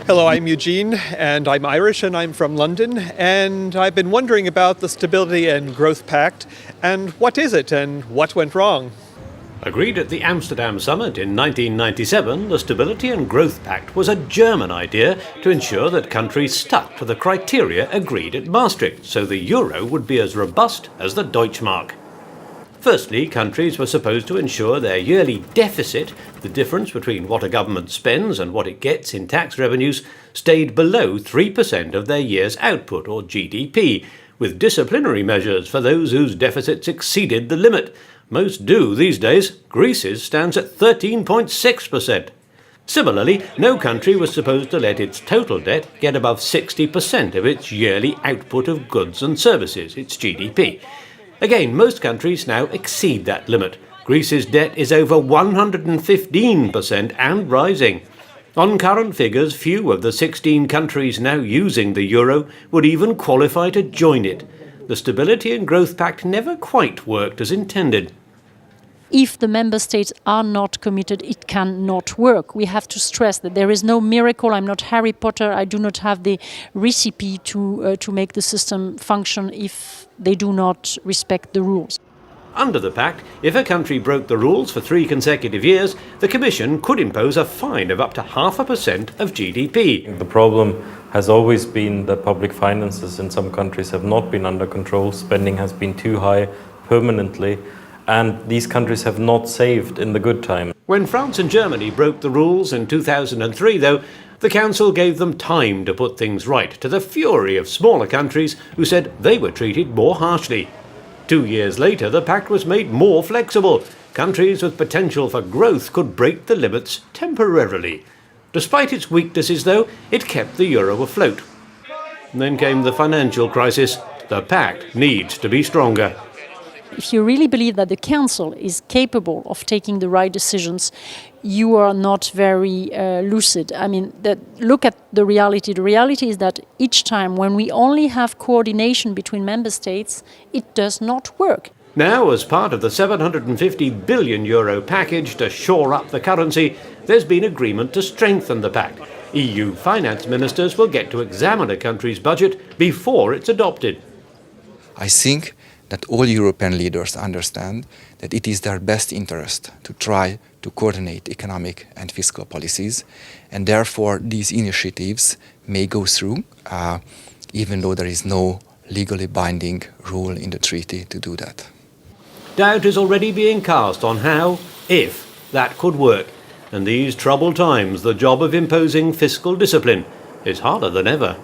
Hello, I'm Eugene, and I'm Irish, and I'm from London, and I've been wondering about the Stability and Growth Pact, and what is it, and what went wrong? Agreed at the Amsterdam summit in 1997, the Stability and Growth Pact was a German idea to ensure that countries stuck to the criteria agreed at Maastricht, so the euro would be as robust as the Deutschmark. Firstly, countries were supposed to ensure their yearly deficit, the difference between what a government spends and what it gets in tax revenues, stayed below 3% of their year's output, or GDP, with disciplinary measures for those whose deficits exceeded the limit. Most do these days. Greece's stands at 13.6%. Similarly, no country was supposed to let its total debt get above 60% of its yearly output of goods and services, its GDP. Again, most countries now exceed that limit. Greece's debt is over 115% and rising. On current figures, few of the 16 countries now using the euro would even qualify to join it. The Stability and Growth Pact never quite worked as intended. If the member states are not committed, it cannot work. We have to stress that there is no miracle. I'm not Harry Potter. I do not have the recipe to make the system function if they do not respect the rules. Under the pact, if a country broke the rules for 3 consecutive years, the Commission could impose a fine of up to 0.5% of GDP. The problem has always been that public finances in some countries have not been under control. Spending has been too high permanently, and these countries have not saved in the good times. When France and Germany broke the rules in 2003, though, the Council gave them time to put things right, to the fury of smaller countries who said they were treated more harshly. 2 years later, the pact was made more flexible. Countries with potential for growth could break the limits temporarily. Despite its weaknesses, though, it kept the euro afloat. And then came the financial crisis. The pact needs to be stronger. If you really believe that the Council is capable of taking the right decisions, you are not very lucid. I mean, look at the reality. The reality is that each time when we only have coordination between member states, it does not work. Now, as part of the €750 billion package to shore up the currency, there's been agreement to strengthen the pact. EU finance ministers will get to examine a country's budget before it's adopted. I think that all European leaders understand that it is their best interest to try to coordinate economic and fiscal policies, and therefore these initiatives may go through, even though there is no legally binding rule in the treaty to do that. Doubt is already being cast on how, if, that could work. And these troubled times, the job of imposing fiscal discipline is harder than ever.